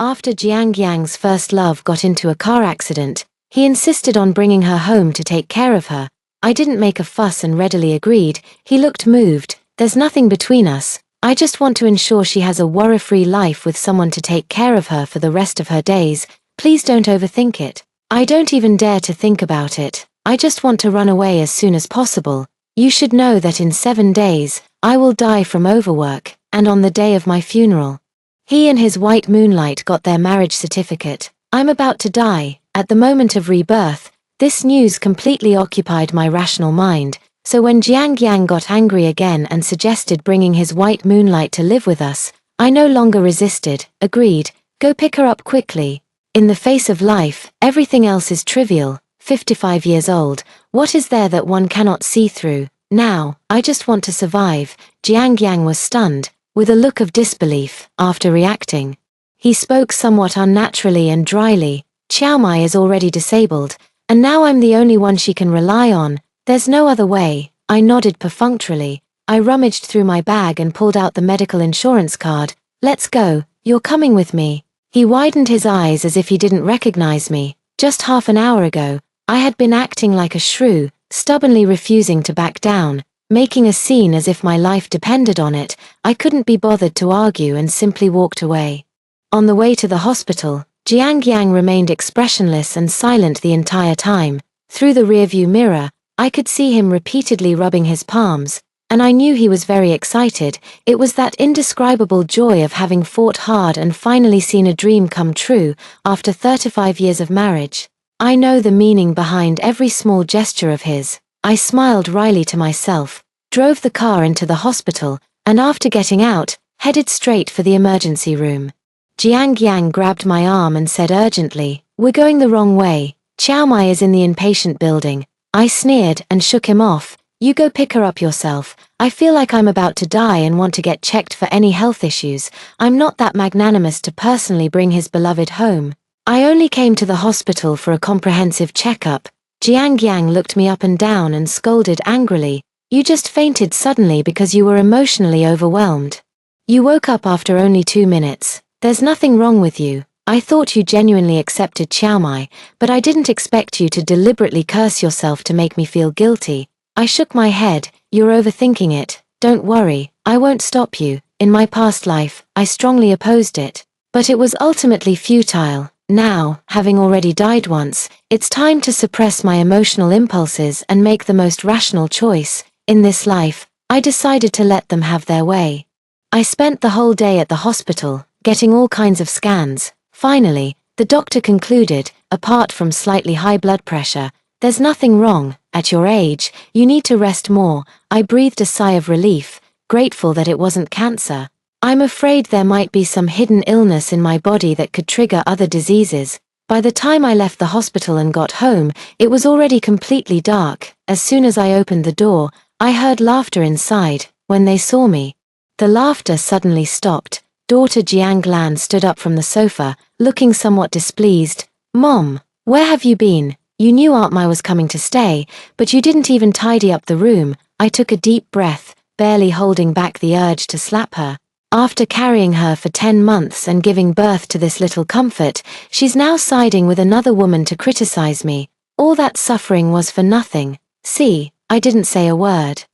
After Jiang Yang's first love got into a car accident, he insisted on bringing her home to take care of her. I didn't make a fuss and readily agreed. He looked moved. There's nothing between us. I just want to ensure she has a worry-free life with someone to take care of her for the rest of her days. Please don't overthink it. I don't even dare to think about it. I just want to run away as soon as possible. You should know that in 7 days, I will die from overwork, and on the day of my funeral. He and his white moonlight got their marriage certificate. I'm about to die. At the moment of rebirth, this news completely occupied my rational mind, so when Jiang Yang got angry again and suggested bringing his white moonlight to live with us, I no longer resisted, agreed, go pick her up quickly. In the face of life, everything else is trivial. 55 years old, what is there that one cannot see through? Now, I just want to survive. Jiang Yang was stunned, with a look of disbelief, after reacting. He spoke somewhat unnaturally and dryly. Xiao Mai is already disabled, and now I'm the only one she can rely on. There's no other way. I nodded perfunctorily. I rummaged through my bag and pulled out the medical insurance card. Let's go, you're coming with me. He widened his eyes as if he didn't recognize me. Just half an hour ago, I had been acting like a shrew, stubbornly refusing to back down, making a scene as if my life depended on it. I couldn't be bothered to argue and simply walked away. On the way to the hospital, Jiang Yang remained expressionless and silent the entire time. Through the rearview mirror, I could see him repeatedly rubbing his palms, and I knew he was very excited. It was that indescribable joy of having fought hard and finally seen a dream come true after 35 years of marriage. I know the meaning behind every small gesture of his. I smiled wryly to myself, drove the car into the hospital, and after getting out, headed straight for the emergency room. Jiang Yang grabbed my arm and said urgently, "We're going the wrong way. Xiao Mai is in the inpatient building." I sneered and shook him off. "You go pick her up yourself. I feel like I'm about to die and want to get checked for any health issues. I'm not that magnanimous to personally bring his beloved home. I only came to the hospital for a comprehensive checkup." Jiang Yang looked me up and down and scolded angrily. "You just fainted suddenly because you were emotionally overwhelmed. You woke up after only 2 minutes. There's nothing wrong with you. I thought you genuinely accepted Xiao Mai, but I didn't expect you to deliberately curse yourself to make me feel guilty." I shook my head. "You're overthinking it. Don't worry, I won't stop you. In my past life, I strongly opposed it. But it was ultimately futile. Now, having already died once, it's time to suppress my emotional impulses and make the most rational choice. In this life, I decided to let them have their way." I spent the whole day at the hospital, getting all kinds of scans. Finally, the doctor concluded, apart from slightly high blood pressure, "There's nothing wrong. At your age, you need to rest more." I breathed a sigh of relief, grateful that it wasn't cancer. I'm afraid there might be some hidden illness in my body that could trigger other diseases. By the time I left the hospital and got home, it was already completely dark. As soon as I opened the door, I heard laughter inside. When they saw me, the laughter suddenly stopped. Daughter Jiang Lan stood up from the sofa, looking somewhat displeased. "Mom, where have you been? You knew Aunt Mai was coming to stay, but you didn't even tidy up the room." I took a deep breath, barely holding back the urge to slap her. After carrying her for 10 months and giving birth to this little comfort, she's now siding with another woman to criticize me. All that suffering was for nothing. See, I didn't say a word.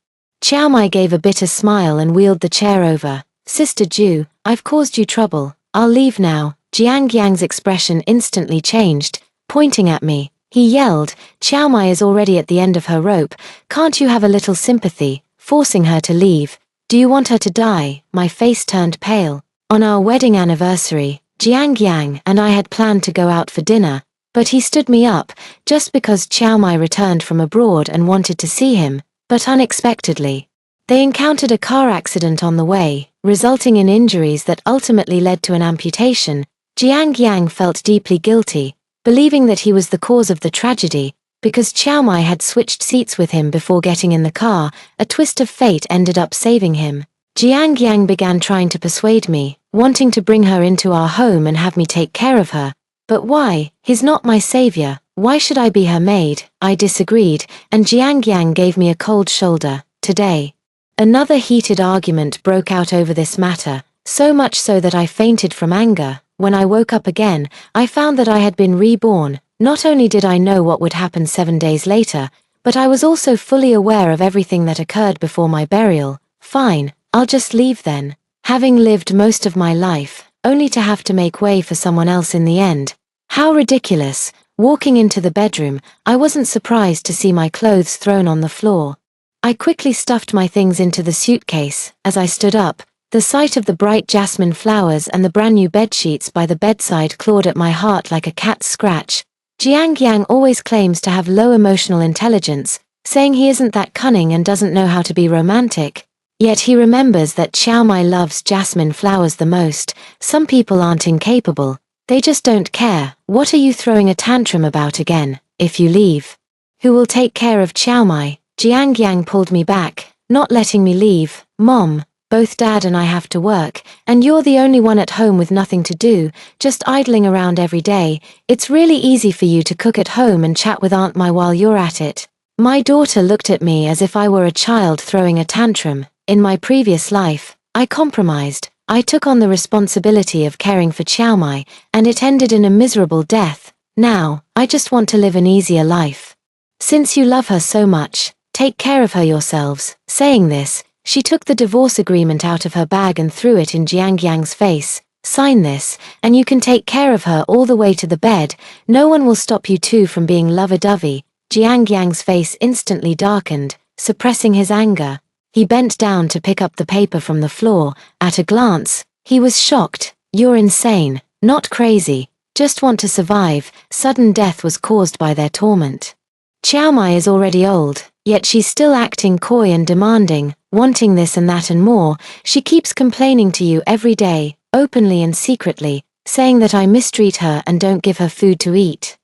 Xiao Mai gave a bitter smile and wheeled the chair over. "Sister Ju, I've caused you trouble. I'll leave now." Jiang Yang's expression instantly changed, pointing at me. He yelled, "Xiao Mai is already at the end of her rope. Can't you have a little sympathy?" Forcing her to leave. "Do you want her to die?" My face turned pale. On our wedding anniversary, Jiang Yang and I had planned to go out for dinner, but he stood me up, just because Xiao Mai returned from abroad and wanted to see him, but unexpectedly. They encountered a car accident on the way, resulting in injuries that ultimately led to an amputation. Jiang Yang felt deeply guilty, believing that he was the cause of the tragedy. Because Xiao Mai had switched seats with him before getting in the car, a twist of fate ended up saving him. Jiang Yang began trying to persuade me, wanting to bring her into our home and have me take care of her. "But why? He's not my savior. Why should I be her maid?" I disagreed, and Jiang Yang gave me a cold shoulder. Today, another heated argument broke out over this matter, so much so that I fainted from anger. When I woke up again, I found that I had been reborn. Not only did I know what would happen 7 days later, but I was also fully aware of everything that occurred before my burial. Fine, I'll just leave then. Having lived most of my life, only to have to make way for someone else in the end. How ridiculous. Walking into the bedroom, I wasn't surprised to see my clothes thrown on the floor. I quickly stuffed my things into the suitcase. As I stood up, the sight of the bright jasmine flowers and the brand new bedsheets by the bedside clawed at my heart like a cat's scratch. Jiang Yang always claims to have low emotional intelligence, saying he isn't that cunning and doesn't know how to be romantic. Yet he remembers that Xiao Mai loves jasmine flowers the most. Some people aren't incapable, they just don't care. What are you throwing a tantrum about again? If you leave, who will take care of Xiao Mai? Jiang Yang pulled me back, not letting me leave. Mom, both Dad and I have to work, and you're the only one at home with nothing to do, just idling around every day. It's really easy for you to cook at home and chat with Aunt Mai while you're at it. My daughter looked at me as if I were a child throwing a tantrum. In my previous life, I compromised. I took on the responsibility of caring for Xiao Mai, and it ended in a miserable death. Now, I just want to live an easier life. Since you love her so much, take care of her yourselves. Saying this, she took the divorce agreement out of her bag and threw it in Jiang Yang's face. Sign this, and you can take care of her all the way to the bed. No one will stop you two from being lovey-dovey. Jiang Yang's face instantly darkened, suppressing his anger. He bent down to pick up the paper from the floor. At a glance, he was shocked. You're insane, not crazy, just want to survive. Sudden death was caused by their torment. Xiao Mai is already old, yet she's still acting coy and demanding, wanting this and that and more. She keeps complaining to you every day, openly and secretly, saying that I mistreat her and don't give her food to eat.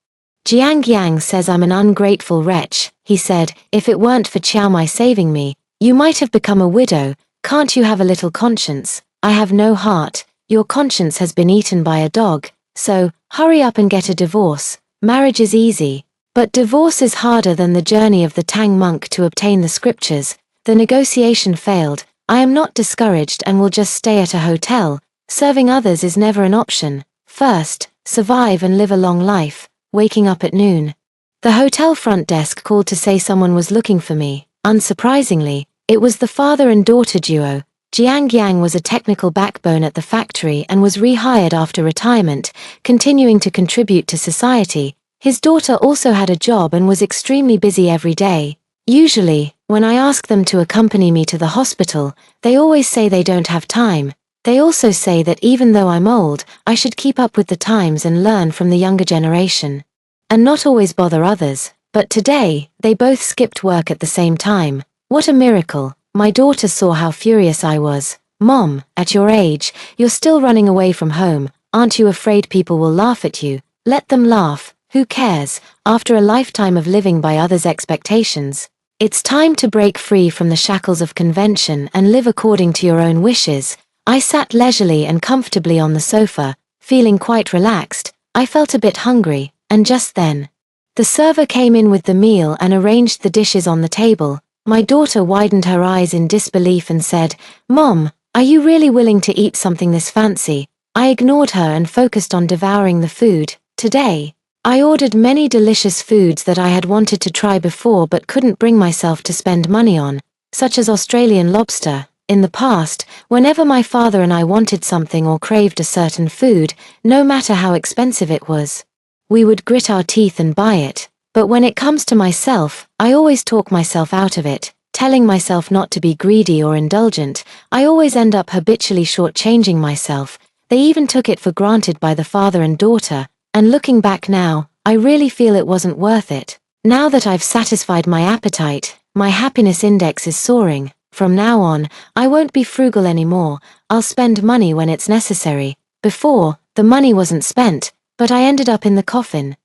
Jiang Yang says I'm an ungrateful wretch. He said, if it weren't for Xiao Mai saving me, you might have become a widow. Can't you have a little conscience? I have no heart. Your conscience has been eaten by a dog. So, hurry up and get a divorce. Marriage is easy. But divorce is harder than the journey of the Tang monk to obtain the scriptures. The negotiation failed. I am not discouraged and will just stay at a hotel. Serving others is never an option. First, survive and live a long life. Waking up at noon. The hotel front desk called to say someone was looking for me. Unsurprisingly, it was the father and daughter duo. Jiang Yang was a technical backbone at the factory and was rehired after retirement, continuing to contribute to society. His daughter also had a job and was extremely busy every day. Usually, when I ask them to accompany me to the hospital, they always say they don't have time. They also say that even though I'm old, I should keep up with the times and learn from the younger generation. And not always bother others. But today, they both skipped work at the same time. What a miracle. My daughter saw how furious I was. Mom, at your age, you're still running away from home. Aren't you afraid people will laugh at you? Let them laugh. Who cares? After a lifetime of living by others' expectations, it's time to break free from the shackles of convention and live according to your own wishes. I sat leisurely and comfortably on the sofa, feeling quite relaxed. I felt a bit hungry, and just then, the server came in with the meal and arranged the dishes on the table. My daughter widened her eyes in disbelief and said, Mom, are you really willing to eat something this fancy? I ignored her and focused on devouring the food. Today, I ordered many delicious foods that I had wanted to try before but couldn't bring myself to spend money on, such as Australian lobster. In the past, whenever my father and I wanted something or craved a certain food, no matter how expensive it was, we would grit our teeth and buy it. But when it comes to myself, I always talk myself out of it, telling myself not to be greedy or indulgent. I always end up habitually shortchanging myself. They even took it for granted by the father and daughter, and looking back now, I really feel it wasn't worth it. Now that I've satisfied my appetite, my happiness index is soaring. From now on, I won't be frugal anymore. I'll spend money when it's necessary. Before, the money wasn't spent, but I ended up in the coffin.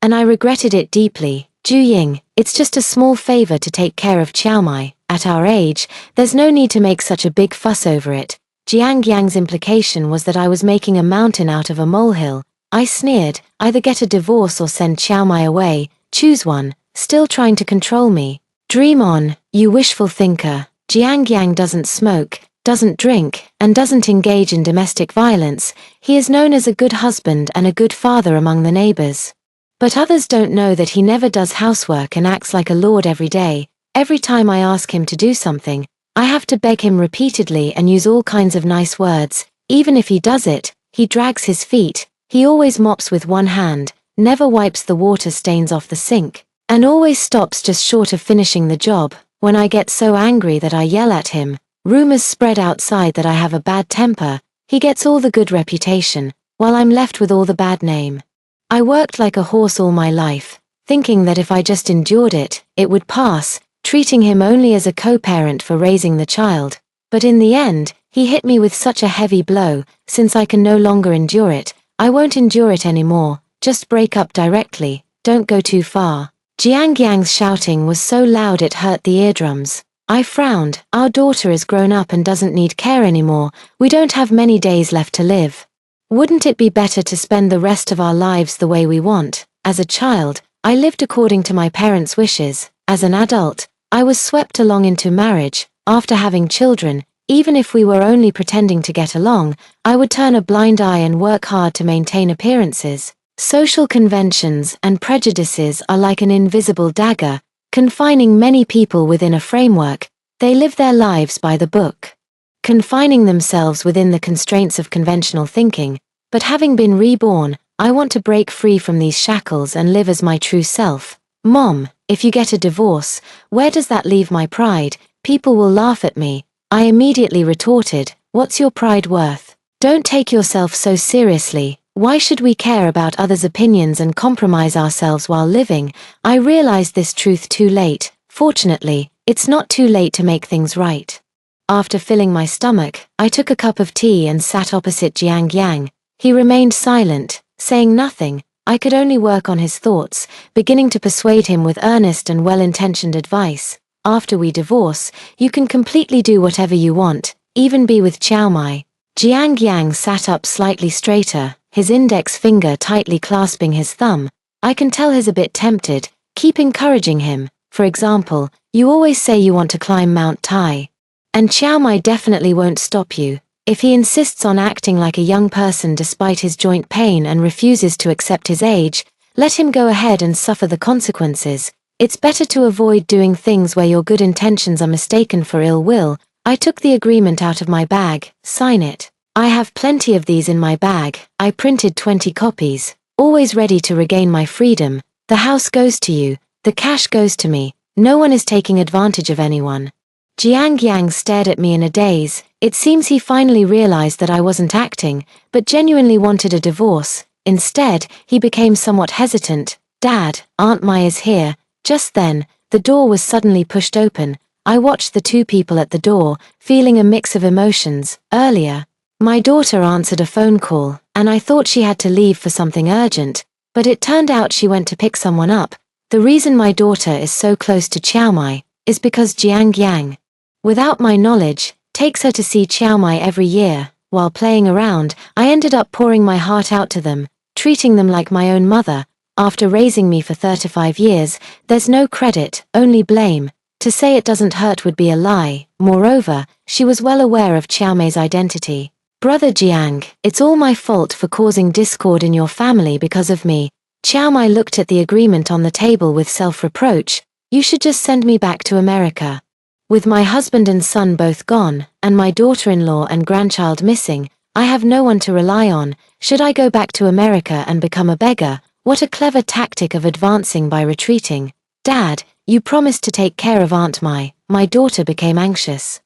And I regretted it deeply. Ju Ying, it's just a small favor to take care of Xiao Mai. At our age, there's no need to make such a big fuss over it. Jiang Yang's implication was that I was making a mountain out of a molehill. I sneered, either get a divorce or send Xiao Mai away, choose one, still trying to control me. Dream on, you wishful thinker. Jiang Yang doesn't smoke, doesn't drink, and doesn't engage in domestic violence. He is known as a good husband and a good father among the neighbors. But others don't know that he never does housework and acts like a lord every day. Every time I ask him to do something, I have to beg him repeatedly and use all kinds of nice words. Even if he does it, he drags his feet. He always mops with one hand, never wipes the water stains off the sink, and always stops just short of finishing the job. When I get so angry that I yell at him, rumors spread outside that I have a bad temper. He gets all the good reputation, while I'm left with all the bad name. I worked like a horse all my life, thinking that if I just endured it, it would pass, treating him only as a co-parent for raising the child. But in the end, he hit me with such a heavy blow. Since I can no longer endure it, I won't endure it anymore. Just break up directly, don't go too far. Jiang Yang's shouting was so loud it hurt the eardrums. I frowned. Our daughter is grown up and doesn't need care anymore. We don't have many days left to live. Wouldn't it be better to spend the rest of our lives the way we want? As a child, I lived according to my parents' wishes. As an adult, I was swept along into marriage. After having children, even if we were only pretending to get along, I would turn a blind eye and work hard to maintain appearances. Social conventions and prejudices are like an invisible dagger, confining many people within a framework. They live their lives by the book, confining themselves within the constraints of conventional thinking. But having been reborn, I want to break free from these shackles and live as my true self. Mom, if you get a divorce, where does that leave my pride? People will laugh at me. I immediately retorted, what's your pride worth? Don't take yourself so seriously. Why should we care about others' opinions and compromise ourselves while living? I realized this truth too late. Fortunately, it's not too late to make things right. After filling my stomach, I took a cup of tea and sat opposite Jiang Yang. He remained silent, saying nothing. I could only work on his thoughts, beginning to persuade him with earnest and well-intentioned advice. After we divorce, you can completely do whatever you want, even be with Chiao Mai. Jiang Yang sat up slightly straighter, his index finger tightly clasping his thumb. I can tell he's a bit tempted. Keep encouraging him. For example, you always say you want to climb Mount Tai. And Chiao Mai definitely won't stop you. If he insists on acting like a young person despite his joint pain and refuses to accept his age, let him go ahead and suffer the consequences. It's better to avoid doing things where your good intentions are mistaken for ill will. I took the agreement out of my bag. Sign it. I have plenty of these in my bag. I printed 20 copies. Always ready to regain my freedom. The house goes to you. The cash goes to me. No one is taking advantage of anyone. Jiang Yang stared at me in a daze. It seems he finally realized that I wasn't acting, but genuinely wanted a divorce. Instead, he became somewhat hesitant. Dad, Aunt Mai is here. Just then, the door was suddenly pushed open. I watched the two people at the door, feeling a mix of emotions. Earlier, my daughter answered a phone call, and I thought she had to leave for something urgent, but it turned out she went to pick someone up. The reason my daughter is so close to Chiao Mai is because Jiang Yang, without my knowledge, takes her to see Chiao Mai every year. While playing around, I ended up pouring my heart out to them, treating them like my own mother. After raising me for 35 years, there's no credit, only blame. To say it doesn't hurt would be a lie. Moreover, she was well aware of Chiao Mai's identity. Brother Jiang, it's all my fault for causing discord in your family because of me. Chiao Mai looked at the agreement on the table with self-reproach. You should just send me back to America. With my husband and son both gone, and my daughter-in-law and grandchild missing, I have no one to rely on. Should I go back to America and become a beggar? What a clever tactic of advancing by retreating. Dad, you promised to take care of Aunt Mai. My daughter became anxious.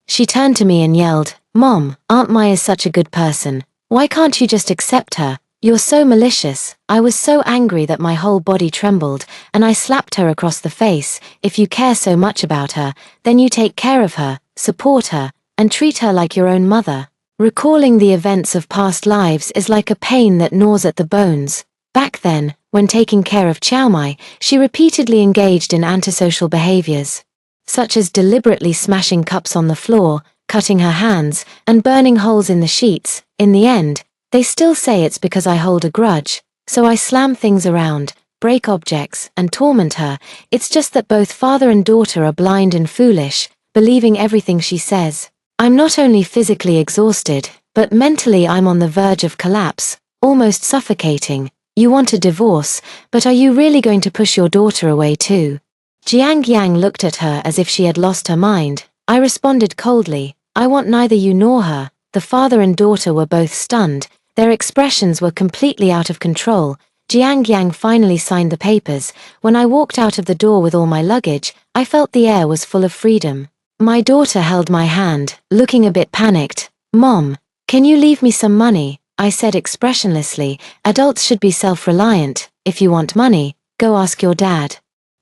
She turned to me and yelled, Mom, Aunt Mai is such a good person. Why can't you just accept her? You're so malicious. I was so angry that my whole body trembled, and I slapped her across the face. If you care so much about her, then you take care of her, support her, and treat her like your own mother. Recalling the events of past lives is like a pain that gnaws at the bones. Back then, when taking care of Chiao Mai, she repeatedly engaged in antisocial behaviors, such as deliberately smashing cups on the floor, cutting her hands, and burning holes in the sheets. In the end, they still say it's because I hold a grudge, so I slam things around, break objects, and torment her. It's just that both father and daughter are blind and foolish, believing everything she says. I'm not only physically exhausted, but mentally I'm on the verge of collapse, almost suffocating. You want a divorce, but are you really going to push your daughter away too? Jiang Yang looked at her as if she had lost her mind. I responded coldly, I want neither you nor her. The father and daughter were both stunned. Their expressions were completely out of control. Jiang Yang finally signed the papers. When I walked out of the door with all my luggage, I felt the air was full of freedom. My daughter held my hand, looking a bit panicked. Mom, can you leave me some money? I said expressionlessly. Adults should be self-reliant. If you want money, go ask your dad.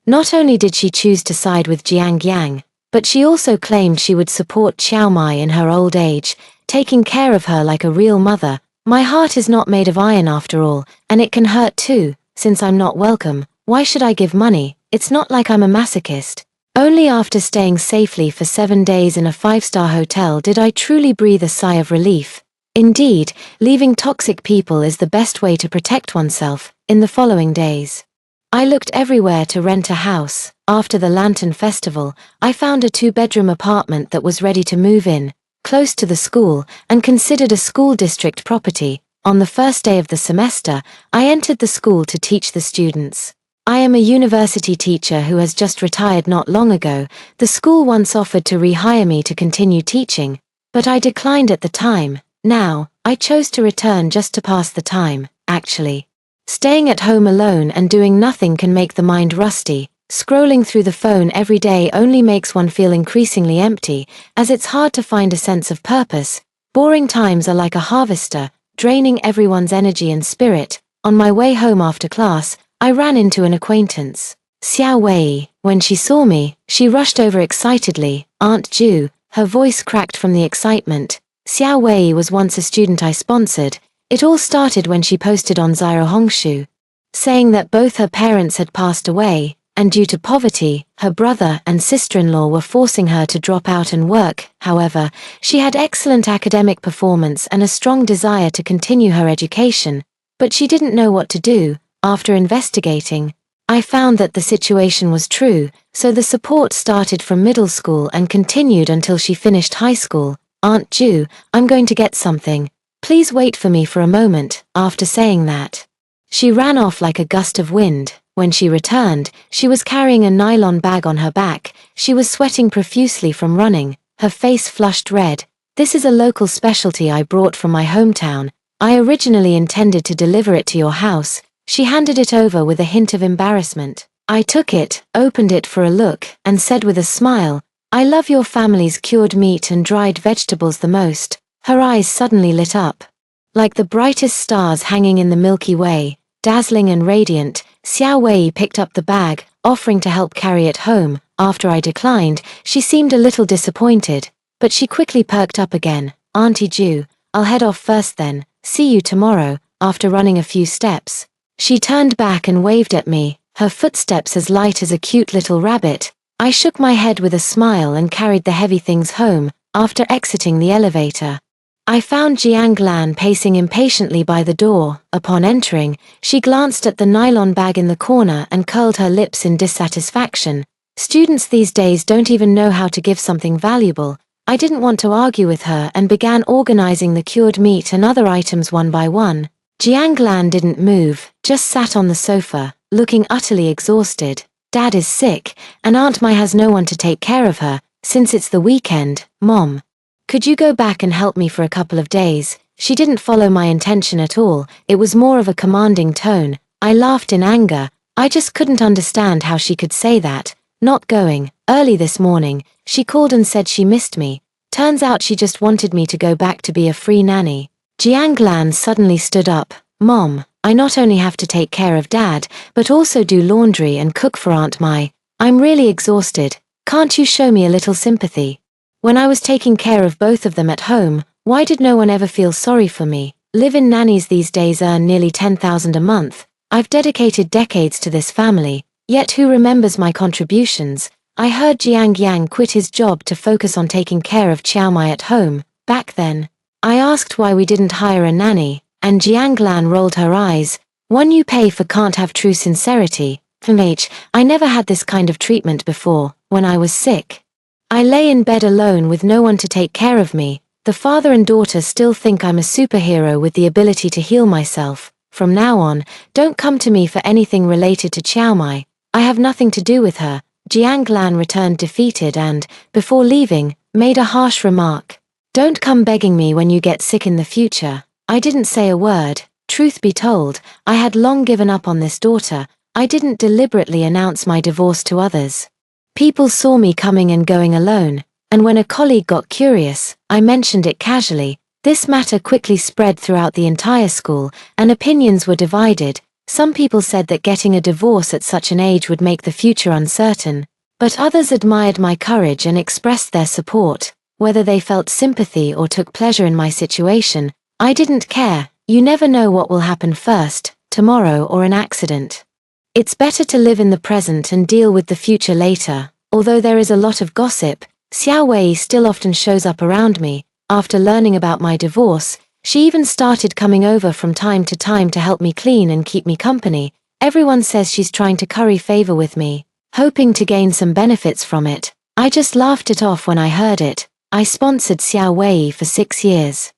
Not only did she choose to side with Jiang Yang, but she also claimed she would support Xiao Mai in her old age, taking care of her like a real mother. My heart is not made of iron after all, and it can hurt too. Since I'm not welcome, why should I give money? It's not like I'm a masochist. Only after staying safely for 7 days in a 5-star hotel did I truly breathe a sigh of relief. Indeed, leaving toxic people is the best way to protect oneself. In the following days, I looked everywhere to rent a house. After the Lantern Festival, I found a 2-bedroom apartment that was ready to move in, close to the school, and considered a school district property. On the first day of the semester, I entered the school to teach the students. I am a university teacher who has just retired not long ago. The school once offered to rehire me to continue teaching, but I declined at the time. Now, I chose to return just to pass the time, actually. Staying at home alone and doing nothing can make the mind rusty. Scrolling through the phone every day only makes one feel increasingly empty, as it's hard to find a sense of purpose. Boring times are like a harvester, draining everyone's energy and spirit. On my way home after class, I ran into an acquaintance, Xiao Wei. When she saw me, she rushed over excitedly. Aunt Ju, her voice cracked from the excitement. Xiao Wei was once a student I sponsored. It all started when she posted on Ziro Hongshu, saying that both her parents had passed away, and due to poverty, her brother and sister-in-law were forcing her to drop out and work. However, she had excellent academic performance and a strong desire to continue her education, but she didn't know what to do. After investigating, I found that the situation was true, so the support started from middle school and continued until she finished high school. Aunt Ju, I'm going to get something. Please wait for me for a moment. After saying that, she ran off like a gust of wind. When she returned, she was carrying a nylon bag on her back. She was sweating profusely from running, her face flushed red. This is a local specialty I brought from my hometown. I originally intended to deliver it to your house. She handed it over with a hint of embarrassment. I took it, opened it for a look, and said with a smile, I love your family's cured meat and dried vegetables the most. Her eyes suddenly lit up. Like the brightest stars hanging in the Milky Way, dazzling and radiant, Xiao Wei picked up the bag, offering to help carry it home. After I declined, she seemed a little disappointed, but she quickly perked up again. Auntie Ju, I'll head off first then. See you tomorrow. After running a few steps, she turned back and waved at me, her footsteps as light as a cute little rabbit. I shook my head with a smile and carried the heavy things home. After exiting the elevator, I found Jiang Lan pacing impatiently by the door. Upon entering, she glanced at the nylon bag in the corner and curled her lips in dissatisfaction. Students these days don't even know how to give something valuable. I didn't want to argue with her and began organizing the cured meat and other items one by one. Jiang Lan didn't move, just sat on the sofa, looking utterly exhausted. Dad is sick, and Aunt Mai has no one to take care of her, since it's the weekend. Mom, could you go back and help me for a couple of days? She didn't follow my intention at all. It was more of a commanding tone. I laughed in anger. I just couldn't understand how she could say that. Not going. Early this morning, she called and said she missed me. Turns out she just wanted me to go back to be a free nanny. Jiang Lan suddenly stood up. Mom, I not only have to take care of Dad, but also do laundry and cook for Aunt Mai. I'm really exhausted. Can't you show me a little sympathy? When I was taking care of both of them at home, why did no one ever feel sorry for me? Live-in nannies these days earn nearly 10,000 a month. I've dedicated decades to this family, yet who remembers my contributions? I heard Jiang Yang quit his job to focus on taking care of Xiao Mai at home. Back then, I asked why we didn't hire a nanny, and Jiang Lan rolled her eyes. One you pay for can't have true sincerity. I never had this kind of treatment before. When I was sick, I lay in bed alone with no one to take care of me. The father and daughter still think I'm a superhero with the ability to heal myself. From now on, don't come to me for anything related to Chiao Mai. I have nothing to do with her. Jiang Lan returned defeated and, before leaving, made a harsh remark. Don't come begging me when you get sick in the future. I didn't say a word. Truth be told, I had long given up on this daughter. I didn't deliberately announce my divorce to others. People saw me coming and going alone, and when a colleague got curious, I mentioned it casually. This matter quickly spread throughout the entire school, and opinions were divided. Some people said that getting a divorce at such an age would make the future uncertain, but others admired my courage and expressed their support. Whether they felt sympathy or took pleasure in my situation, I didn't care. You never know what will happen first, tomorrow or an accident. It's better to live in the present and deal with the future later. Although there is a lot of gossip, Xiao Wei still often shows up around me. After learning about my divorce, she even started coming over from time to help me clean and keep me company. Everyone says she's trying to curry favor with me, hoping to gain some benefits from it. I just laughed it off when I heard it. I sponsored Xiao Wei for 6 years.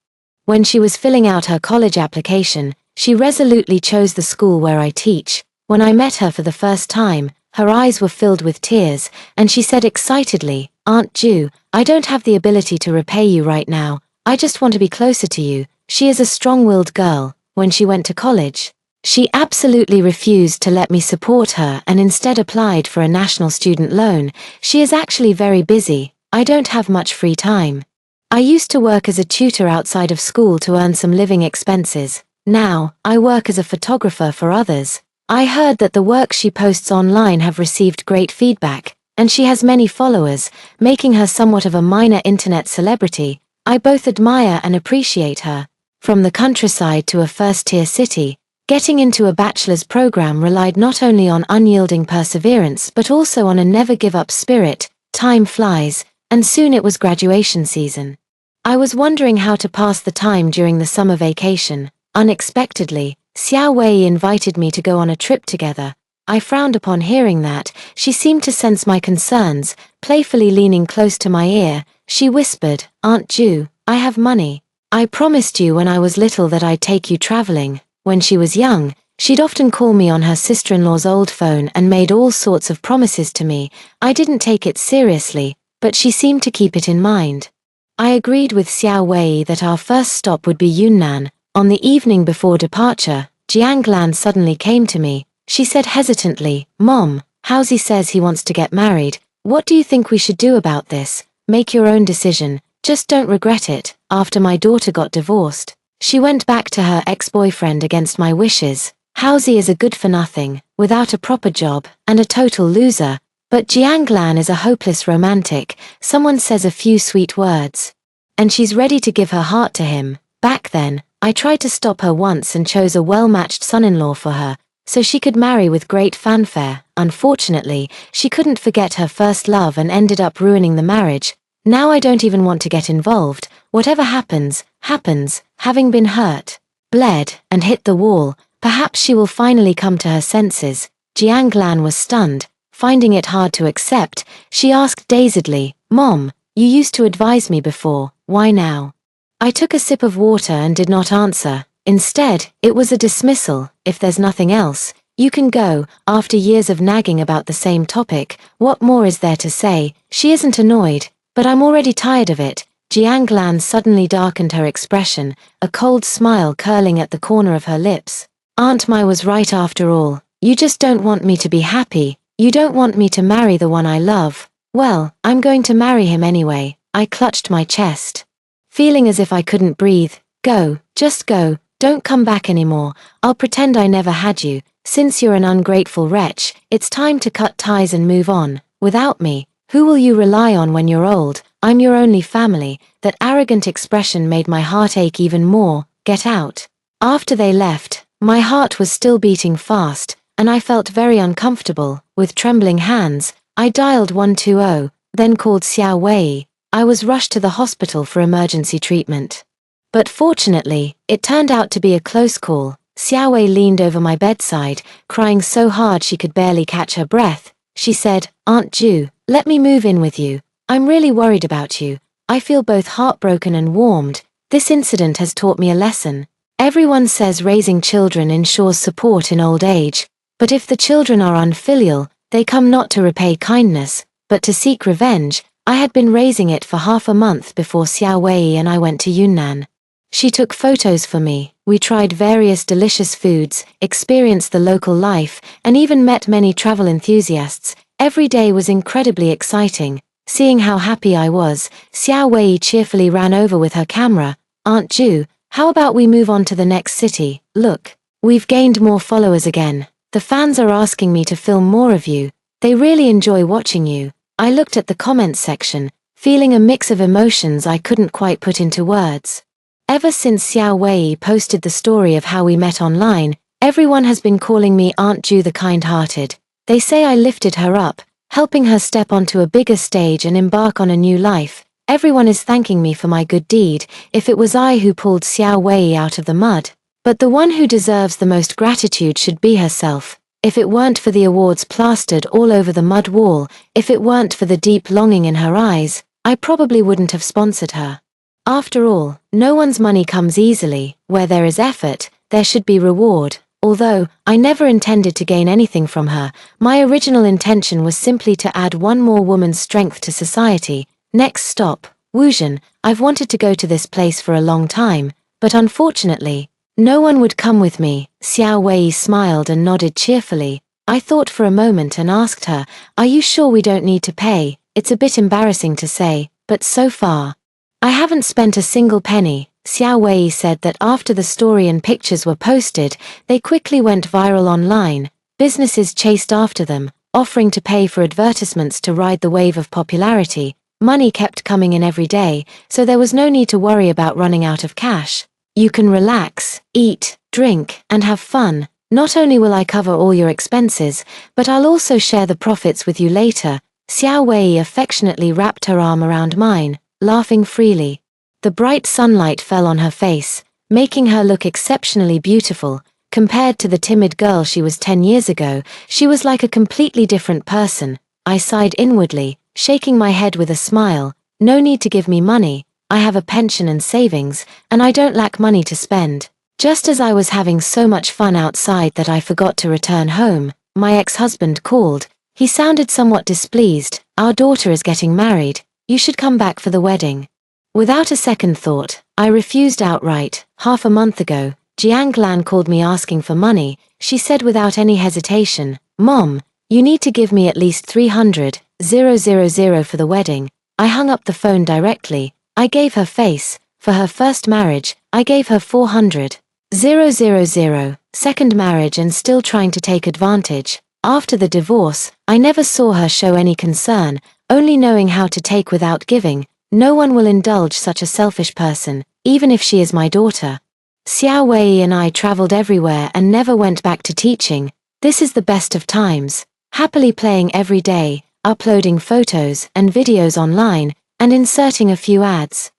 When she was filling out her college application, she resolutely chose the school where I teach. When I met her for the first time, her eyes were filled with tears, and she said excitedly, "Aunt Ju, I don't have the ability to repay you right now. I just want to be closer to you." She is a strong-willed girl. When she went to college, she absolutely refused to let me support her and instead applied for a national student loan. She is actually very busy. I don't have much free time. I used to work as a tutor outside of school to earn some living expenses. Now, I work as a photographer for others. I heard that the work she posts online have received great feedback, and she has many followers, making her somewhat of a minor internet celebrity. I both admire and appreciate her. From the countryside to a first-tier city, getting into a bachelor's program relied not only on unyielding perseverance but also on a never-give-up spirit. Time flies, and soon it was graduation season. I was wondering how to pass the time during the summer vacation. Unexpectedly, Xiao Wei invited me to go on a trip together. I frowned upon hearing that. She seemed to sense my concerns. Playfully leaning close to my ear, she whispered, "Aunt Ju, I have money. I promised you when I was little that I'd take you traveling." When she was young, she'd often call me on her sister-in-law's old phone and made all sorts of promises to me. I didn't take it seriously, but she seemed to keep it in mind. I agreed with Xiao Wei that our first stop would be Yunnan. On the evening before departure, Jiang Lan suddenly came to me. She said hesitantly, "Mom, Housie says he wants to get married. What do you think we should do about this? Make your own decision. Just don't regret it." After my daughter got divorced, she went back to her ex-boyfriend against my wishes. Housie is a good-for-nothing, without a proper job, and a total loser. But Jiang Lan is a hopeless romantic. Someone says a few sweet words, and she's ready to give her heart to him. Back then, I tried to stop her once and chose a well-matched son-in-law for her, so she could marry with great fanfare. Unfortunately, she couldn't forget her first love and ended up ruining the marriage. Now I don't even want to get involved. Whatever happens, happens. Having been hurt, bled, and hit the wall, perhaps she will finally come to her senses. Jiang Lan was stunned. Finding it hard to accept, she asked dazedly, "Mom, you used to advise me before, why now?" I took a sip of water and did not answer. Instead, it was a dismissal. "If there's nothing else, you can go." After years of nagging about the same topic, what more is there to say? She isn't annoyed, but I'm already tired of it. Jiang Lan suddenly darkened her expression, a cold smile curling at the corner of her lips. "Aunt Mai was right after all. You just don't want me to be happy. You don't want me to marry the one I love. Well, I'm going to marry him anyway." I clutched my chest, feeling as if I couldn't breathe. "Go, just go. Don't come back anymore. I'll pretend I never had you. Since you're an ungrateful wretch, it's time to cut ties and move on. Without me, who will you rely on when you're old? I'm your only family." That arrogant expression made my heart ache even more. "Get out." After they left, my heart was still beating fast, and I felt very uncomfortable. With trembling hands, I dialed 120, then called Xiao Wei. I was rushed to the hospital for emergency treatment. But fortunately, it turned out to be a close call. Xiao Wei leaned over my bedside, crying so hard she could barely catch her breath. She said, "Aunt Ju, let me move in with you. I'm really worried about you. I feel both heartbroken and warmed. This incident has taught me a lesson. Everyone says raising children ensures support in old age, but if the children are unfilial, they come not to repay kindness, but to seek revenge. I had been raising it for half a month before Xiao Wei and I went to Yunnan. She took photos for me, we tried various delicious foods, experienced the local life, and even met many travel enthusiasts. Every day was incredibly exciting. Seeing how happy I was, Xiao Wei cheerfully ran over with her camera. Aunt Ju, how about we move on to the next city? Look, we've gained more followers again. The fans are asking me to film more of you. They really enjoy watching you. I looked at the comments section, feeling a mix of emotions I couldn't quite put into words. Ever since Xiao Wei posted the story of how we met online, everyone has been calling me Aunt Ju the kind-hearted. They say I lifted her up, helping her step onto a bigger stage and embark on a new life. Everyone is thanking me for my good deed. If it was I who pulled Xiao Wei out of the mud. But the one who deserves the most gratitude should be herself. If it weren't for the awards plastered all over the mud wall, if it weren't for the deep longing in her eyes, I probably wouldn't have sponsored her. After all, no one's money comes easily. Where there is effort, there should be reward. Although, I never intended to gain anything from her, my original intention was simply to add one more woman's strength to society. Next stop, Wuzhen. I've wanted to go to this place for a long time, but unfortunately, no one would come with me. Xiao Wei smiled and nodded cheerfully. I thought for a moment and asked her, "Are you sure we don't need to pay?" It's a bit embarrassing to say, but so far, I haven't spent a single penny. Xiao Wei said that after the story and pictures were posted, they quickly went viral online. Businesses chased after them, offering to pay for advertisements to ride the wave of popularity. Money kept coming in every day, so there was no need to worry about running out of cash. You can relax, eat, drink, and have fun. Not only will I cover all your expenses, but I'll also share the profits with you later. Xiao Wei affectionately wrapped her arm around mine, laughing freely. The bright sunlight fell on her face, making her look exceptionally beautiful. Compared to the timid girl she was 10 years ago, she was like a completely different person. I sighed inwardly, shaking my head with a smile. No need to give me money. I have a pension and savings, and I don't lack money to spend. Just as I was having so much fun outside that I forgot to return home, my ex-husband called. He sounded somewhat displeased. "Our daughter is getting married. You should come back for the wedding." Without a second thought, I refused outright. Half a month ago, Jiang Lan called me asking for money. She said without any hesitation, "Mom, you need to give me at least 300,000 for the wedding." I hung up the phone directly. I gave her face. For her first marriage, I gave her 400,000. Second marriage and still trying to take advantage. After the divorce, I never saw her show any concern, only knowing how to take without giving. No one will indulge such a selfish person, even if she is my daughter. Xiao Wei and I traveled everywhere and never went back to teaching. This is the best of times. Happily playing every day, uploading photos and videos online, and inserting a few ads.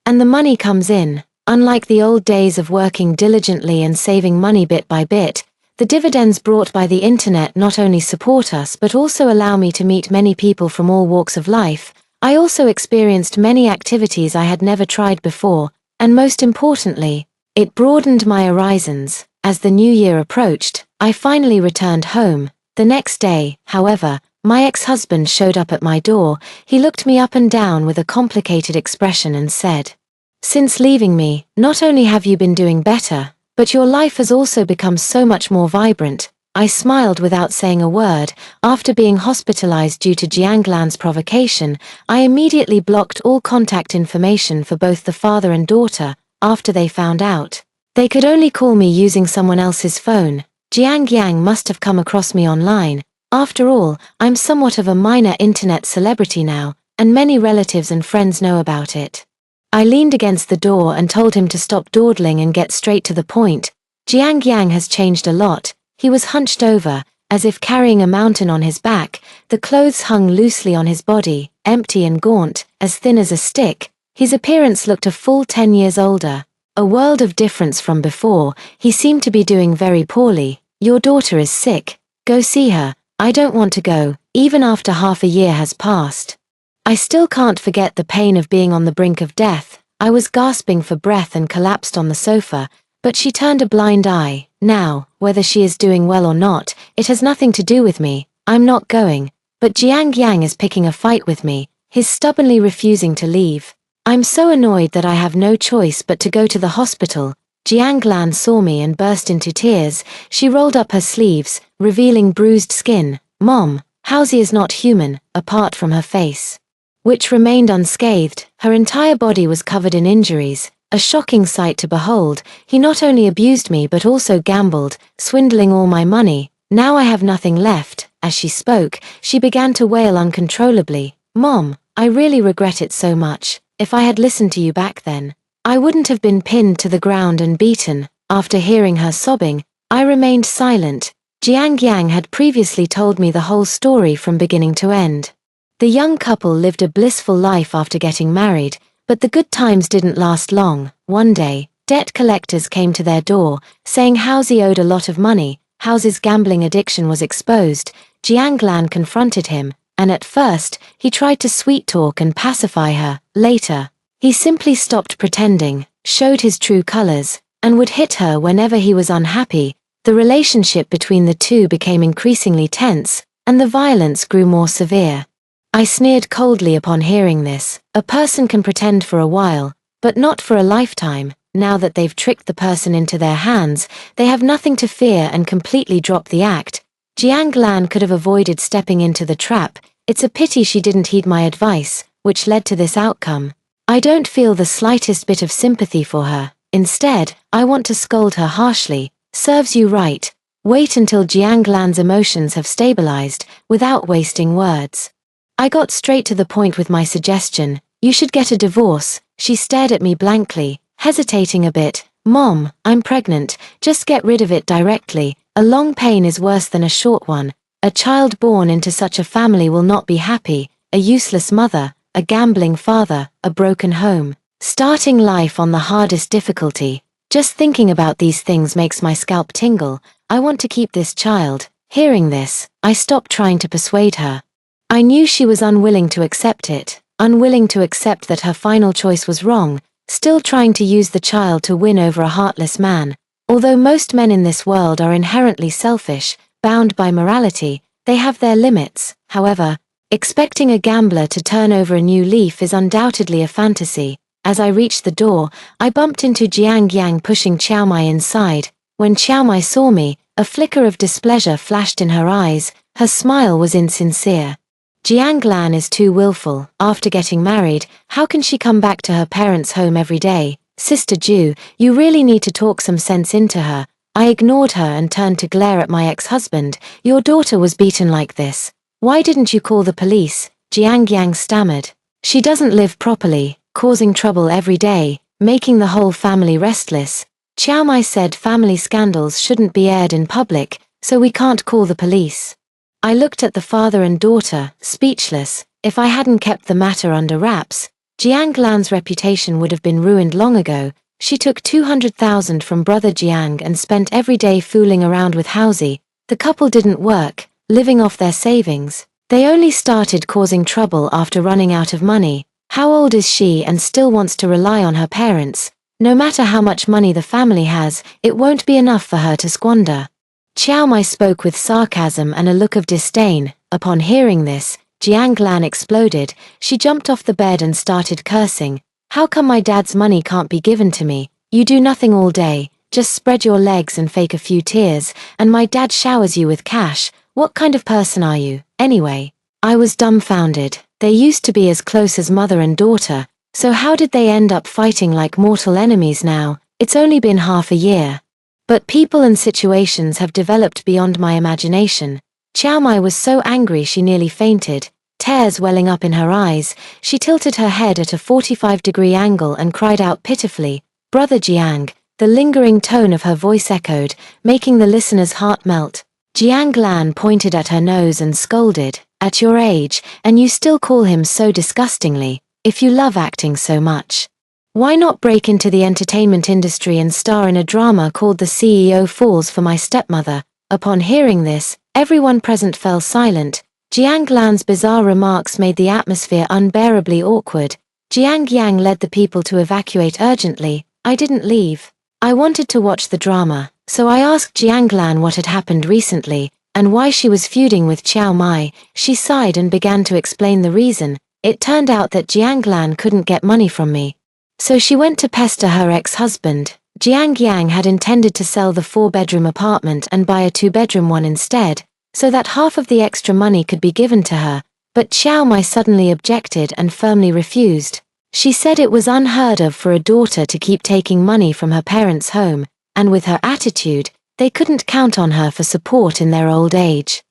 And the money comes in. Unlike the old days of working diligently and saving money bit by bit, the dividends brought by the internet not only support us but also allow me to meet many people from all walks of life. I also experienced many activities I had never tried before, and most importantly, it broadened my horizons. As the new year approached, I finally returned home. The next day, however, my ex-husband showed up at my door. He looked me up and down with a complicated expression and said, "Since leaving me, not only have you been doing better, but your life has also become so much more vibrant." I smiled without saying a word. After being hospitalized due to Jianglan's provocation, I immediately blocked all contact information for both the father and daughter. After they found out, they could only call me using someone else's phone. Jiang Yang must have come across me online. After all, I'm somewhat of a minor internet celebrity now, and many relatives and friends know about it. I leaned against the door and told him to stop dawdling and get straight to the point. Jiang Yang has changed a lot. He was hunched over, as if carrying a mountain on his back. The clothes hung loosely on his body, empty and gaunt, as thin as a stick. His appearance looked a full 10 years older. A world of difference from before. He seemed to be doing very poorly. "Your daughter is sick. Go see her." "I don't want to go, even after half a year has passed." I still can't forget the pain of being on the brink of death. I was gasping for breath and collapsed on the sofa, but she turned a blind eye. Now, whether she is doing well or not, it has nothing to do with me. I'm not going. But Jiang Yang is picking a fight with me. He's stubbornly refusing to leave. I'm so annoyed that I have no choice but to go to the hospital. Jiang Lan saw me and burst into tears. She rolled up her sleeves, revealing bruised skin. Mom, Hausi is not human, apart from her face, which remained unscathed. Her entire body was covered in injuries, a shocking sight to behold. He not only abused me but also gambled, swindling all my money. Now I have nothing left. As she spoke, she began to wail uncontrollably. Mom, I really regret it so much. If I had listened to you back then, I wouldn't have been pinned to the ground and beaten. After hearing her sobbing, I remained silent. Jiang Yang had previously told me the whole story from beginning to end. The young couple lived a blissful life after getting married, but the good times didn't last long. One day, debt collectors came to their door, saying Hausi owed a lot of money. Hausi's gambling addiction was exposed. Jiang Lan confronted him, and at first, he tried to sweet-talk and pacify her. Later, he simply stopped pretending, showed his true colors, and would hit her whenever he was unhappy. The relationship between the two became increasingly tense, and the violence grew more severe. I sneered coldly upon hearing this. A person can pretend for a while, but not for a lifetime. Now that they've tricked the person into their hands, they have nothing to fear and completely drop the act. Jiang Lan could have avoided stepping into the trap. It's a pity she didn't heed my advice, which led to this outcome. I don't feel the slightest bit of sympathy for her. Instead, I want to scold her harshly. Serves you right. Wait until Jiang Lan's emotions have stabilized, without wasting words. I got straight to the point with my suggestion. You should get a divorce. She stared at me blankly, hesitating a bit. Mom, I'm pregnant. Just get rid of it directly. A long pain is worse than a short one. A child born into such a family will not be happy. A useless mother, a gambling father, a broken home. Starting life on the hardest difficulty. Just thinking about these things makes my scalp tingle. I want to keep this child. Hearing this, I stopped trying to persuade her. I knew she was unwilling to accept it, unwilling to accept that her final choice was wrong, still trying to use the child to win over a heartless man. Although most men in this world are inherently selfish, bound by morality, they have their limits. However, expecting a gambler to turn over a new leaf is undoubtedly a fantasy. As I reached the door, I bumped into Jiang Yang pushing Qiao Mai inside. When Qiao Mai saw me, a flicker of displeasure flashed in her eyes. Her smile was insincere. Jiang Lan is too willful. After getting married, how can she come back to her parents' home every day? Sister Ju, you really need to talk some sense into her. I ignored her and turned to glare at my ex-husband. Your daughter was beaten like this. Why didn't you call the police? Jiang Yang stammered. She doesn't live properly, causing trouble every day, making the whole family restless. Qiao Mai said family scandals shouldn't be aired in public, so we can't call the police. I looked at the father and daughter, speechless. If I hadn't kept the matter under wraps, Jiang Lan's reputation would have been ruined long ago. She took 200,000 from brother Jiang and spent every day fooling around with Hausi. The couple didn't work, living off their savings. They only started causing trouble after running out of money. How old is she and still wants to rely on her parents? No matter how much money the family has, it won't be enough for her to squander. Qiao Mai spoke with sarcasm and a look of disdain. Upon hearing this, Jiang Lan exploded. She jumped off the bed and started cursing. How come my dad's money can't be given to me? You do nothing all day, just spread your legs and fake a few tears, and my dad showers you with cash. What kind of person are you, anyway? I was dumbfounded. They used to be as close as mother and daughter, so how did they end up fighting like mortal enemies now? It's only been half a year. But people and situations have developed beyond my imagination. Qiao Mai was so angry she nearly fainted, tears welling up in her eyes. She tilted her head at a 45-degree angle and cried out pitifully, "Brother Jiang." The lingering tone of her voice echoed, making the listener's heart melt. Jiang Lan pointed at her nose and scolded, "At your age, and you still call him so disgustingly. If you love acting so much, why not break into the entertainment industry and star in a drama called The CEO Falls for My Stepmother?" Upon hearing this, everyone present fell silent. Jiang Lan's bizarre remarks made the atmosphere unbearably awkward. Jiang Yang led the people to evacuate urgently. I didn't leave. I wanted to watch the drama, so I asked Jiang Lan what had happened recently, and why she was feuding with Chiao Mai. She sighed and began to explain the reason. It turned out that Jiang Lan couldn't get money from me. So she went to pester her ex-husband. Jiang Yang had intended to sell the 4-bedroom apartment and buy a 2-bedroom one instead, so that half of the extra money could be given to her, but Chiao Mai suddenly objected and firmly refused. She said it was unheard of for a daughter to keep taking money from her parents' home, and with her attitude, they couldn't count on her for support in their old age.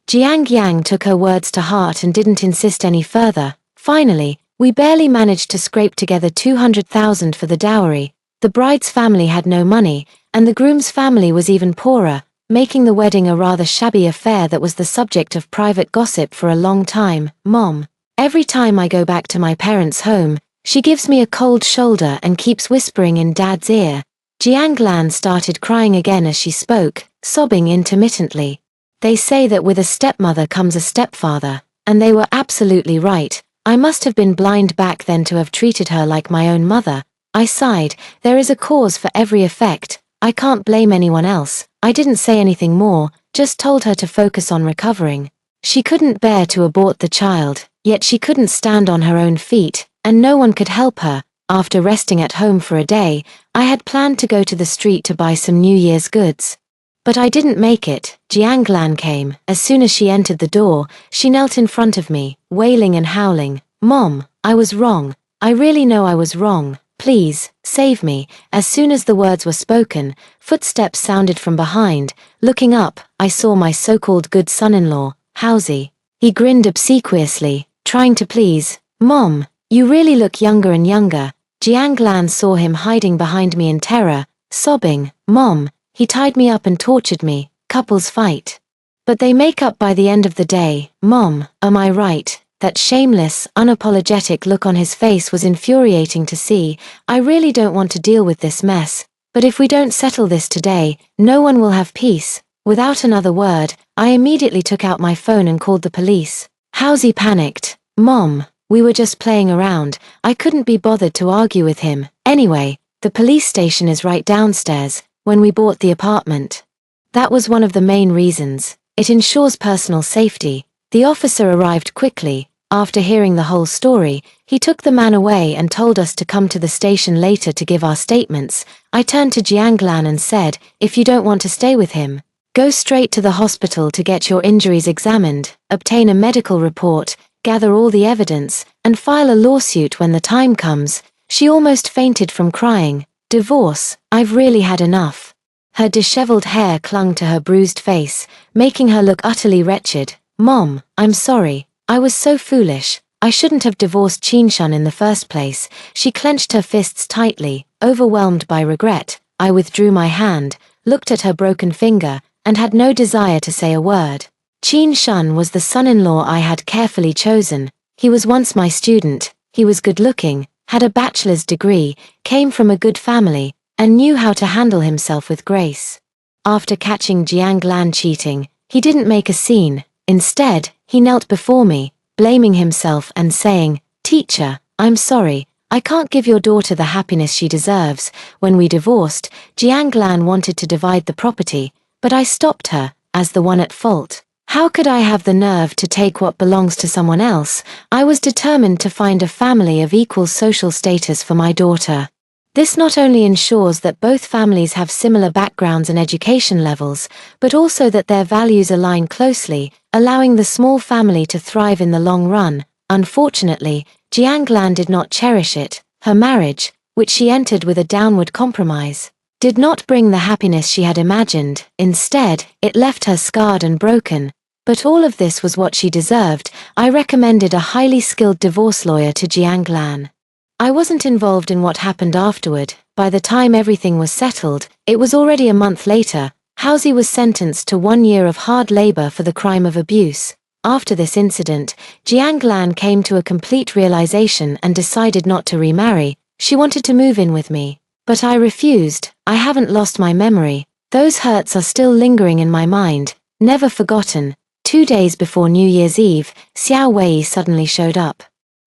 Jiang Yang took her words to heart and didn't insist any further. Finally, we barely managed to scrape together 200,000 for the dowry. The bride's family had no money, and the groom's family was even poorer, making the wedding a rather shabby affair that was the subject of private gossip for a long time. Mom, every time I go back to my parents' home, she gives me a cold shoulder and keeps whispering in Dad's ear. Jiang Lan started crying again as she spoke, sobbing intermittently. They say that with a stepmother comes a stepfather, and they were absolutely right. I must have been blind back then to have treated her like my own mother. I sighed. There is a cause for every effect. I can't blame anyone else. I didn't say anything more, just told her to focus on recovering. She couldn't bear to abort the child, yet she couldn't stand on her own feet, and no one could help her. After resting at home for a day, I had planned to go to the street to buy some New Year's goods. But I didn't make it. Jiang Lan came. As soon as she entered the door, she knelt in front of me, wailing and howling. Mom, I was wrong. I really know I was wrong. Please, save me. As soon as the words were spoken, footsteps sounded from behind. Looking up, I saw my so-called good son-in-law, Housie. He grinned obsequiously, trying to please. Mom, you really look younger and younger. Jiang Lan saw him hiding behind me in terror, sobbing. Mom, he tied me up and tortured me. Couples fight. But they make up by the end of the day. Mom, am I right? That shameless, unapologetic look on his face was infuriating to see. I really don't want to deal with this mess, but if we don't settle this today, no one will have peace. Without another word, I immediately took out my phone and called the police. Housie panicked. Mom, we were just playing around. I couldn't be bothered to argue with him. Anyway, the police station is right downstairs. When we bought the apartment, that was one of the main reasons. It ensures personal safety. The officer arrived quickly. After hearing the whole story, he took the man away and told us to come to the station later to give our statements. I turned to Jiang Lan and said, if you don't want to stay with him, go straight to the hospital to get your injuries examined, obtain a medical report, gather all the evidence, and file a lawsuit when the time comes. She almost fainted from crying. Divorce, I've really had enough. Her disheveled hair clung to her bruised face, making her look utterly wretched. Mom, I'm sorry. I was so foolish. I shouldn't have divorced Qinshun in the first place. She clenched her fists tightly, overwhelmed by regret. I withdrew my hand, looked at her broken finger, and had no desire to say a word. Qinshun was the son-in-law I had carefully chosen. He was once my student. He was good-looking, had a bachelor's degree, came from a good family, and knew how to handle himself with grace. After catching Jiang Lan cheating, he didn't make a scene. Instead, he knelt before me, blaming himself and saying, Teacher, I'm sorry, I can't give your daughter the happiness she deserves. When we divorced, Jiang Lan wanted to divide the property, but I stopped her, as the one at fault. How could I have the nerve to take what belongs to someone else? I was determined to find a family of equal social status for my daughter. This not only ensures that both families have similar backgrounds and education levels, but also that their values align closely, allowing the small family to thrive in the long run. Unfortunately, Jiang Lan did not cherish it. Her marriage, which she entered with a downward compromise, did not bring the happiness she had imagined. Instead, it left her scarred and broken. But all of this was what she deserved. I recommended a highly skilled divorce lawyer to Jiang Lan. I wasn't involved in what happened afterward. By the time everything was settled, it was already a month later. Housie was sentenced to 1 year of hard labor for the crime of abuse. After this incident, Jiang Lan came to a complete realization and decided not to remarry. She wanted to move in with me. But I refused. I haven't lost my memory. Those hurts are still lingering in my mind, never forgotten. 2 days before New Year's Eve, Xiao Wei suddenly showed up.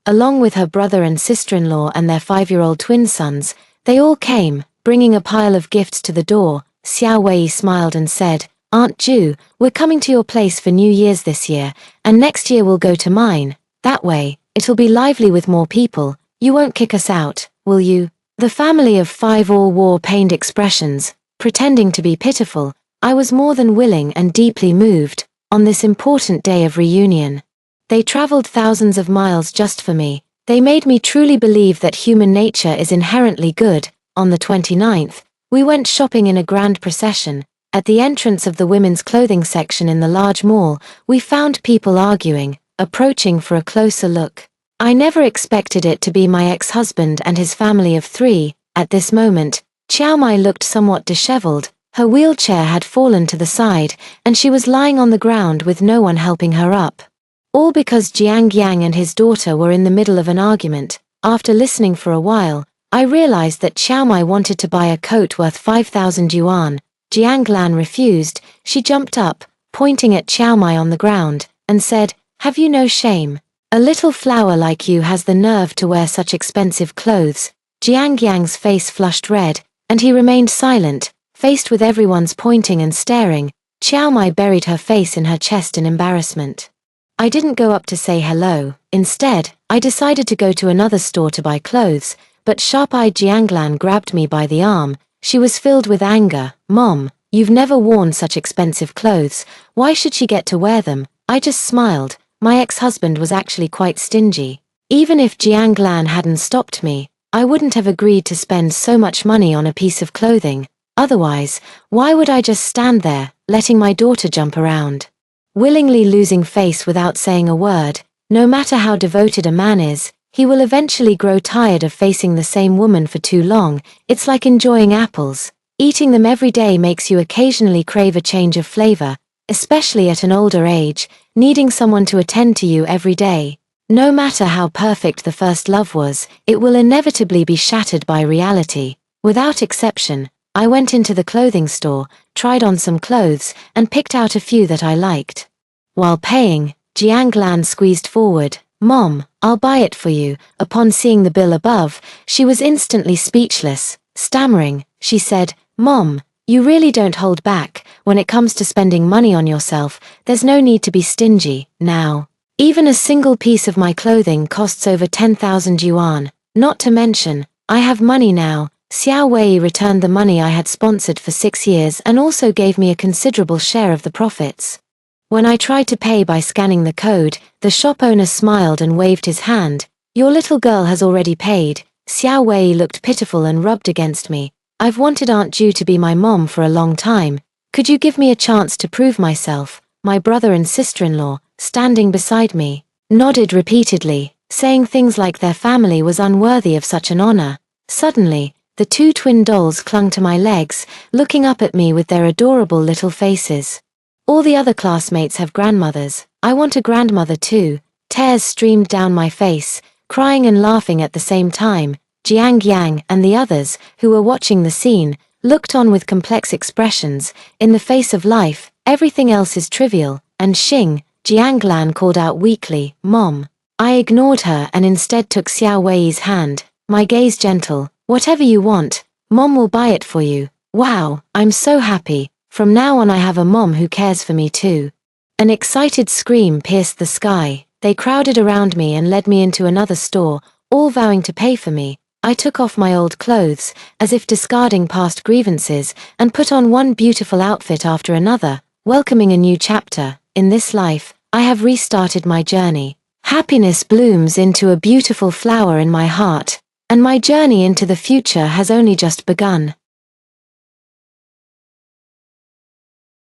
Along with her brother and sister-in-law and their 5-year-old twin sons, they all came, bringing a pile of gifts to the door. Xiao Wei smiled and said, "Aunt Ju, we're coming to your place for New Year's this year, and next year we'll go to mine. That way, it'll be lively with more people. You won't kick us out, will you?" The family of 5 all wore pained expressions, pretending to be pitiful. I was more than willing and deeply moved, on this important day of reunion. They traveled thousands of miles just for me. They made me truly believe that human nature is inherently good. On the 29th, we went shopping in a grand procession. At the entrance of the women's clothing section in the large mall, we found people arguing, approaching for a closer look. I never expected it to be my ex-husband and his family of 3. At this moment, Chiao Mai looked somewhat disheveled. Her wheelchair had fallen to the side, and she was lying on the ground with no one helping her up. All because Jiang Yang and his daughter were in the middle of an argument. After listening for a while, I realized that Chiao Mai wanted to buy a coat worth 5,000 yuan. Jiang Lan refused. She jumped up, pointing at Chiao Mai on the ground, and said, "Have you no shame? A little flower like you has the nerve to wear such expensive clothes." Jiang Yang's face flushed red, and he remained silent, faced with everyone's pointing and staring. Chiao Mai buried her face in her chest in embarrassment. I didn't go up to say hello. Instead, I decided to go to another store to buy clothes, but sharp-eyed Jianglan grabbed me by the arm. She was filled with anger. "Mom, you've never worn such expensive clothes. Why should she get to wear them?" I just smiled. My ex-husband was actually quite stingy. Even if Jianglan hadn't stopped me, I wouldn't have agreed to spend so much money on a piece of clothing. Otherwise, why would I just stand there, letting my daughter jump around? Willingly losing face without saying a word. No matter how devoted a man is, he will eventually grow tired of facing the same woman for too long. It's like enjoying apples. Eating them every day makes you occasionally crave a change of flavor, especially at an older age, needing someone to attend to you every day. No matter how perfect the first love was, it will inevitably be shattered by reality. Without exception, I went into the clothing store, tried on some clothes, and picked out a few that I liked. While paying, Jianglan squeezed forward. "Mom, I'll buy it for you." Upon seeing the bill above, she was instantly speechless. Stammering, she said, "Mom, you really don't hold back. When it comes to spending money on yourself, there's no need to be stingy. Now, even a single piece of my clothing costs over 10,000 yuan. Not to mention, I have money now." Xiao Wei returned the money I had sponsored for 6 years and also gave me a considerable share of the profits. When I tried to pay by scanning the code, the shop owner smiled and waved his hand. "Your little girl has already paid." Xiao Wei looked pitiful and rubbed against me. "I've wanted Aunt Ju to be my mom for a long time. Could you give me a chance to prove myself?" My brother and sister-in-law, standing beside me, nodded repeatedly, saying things like their family was unworthy of such an honor. Suddenly, the 2 twin dolls clung to my legs, looking up at me with their adorable little faces. "All the other classmates have grandmothers. I want a grandmother too." Tears streamed down my face, crying and laughing at the same time. Jiang Yang and the others, who were watching the scene, looked on with complex expressions. In the face of life, everything else is trivial. And Xing, Jianglan called out weakly, "Mom." I ignored her and instead took Xiao Wei's hand, my gaze gentle. "Whatever you want, Mom will buy it for you." Wow, I'm so happy. From now on I have a mom who cares for me too. An excited scream pierced the sky. They crowded around me and led me into another store, all vowing to pay for me. I took off my old clothes, as if discarding past grievances, and put on one beautiful outfit after another, welcoming a new chapter. In this life, I have restarted my journey. Happiness blooms into a beautiful flower in my heart, and my journey into the future has only just begun.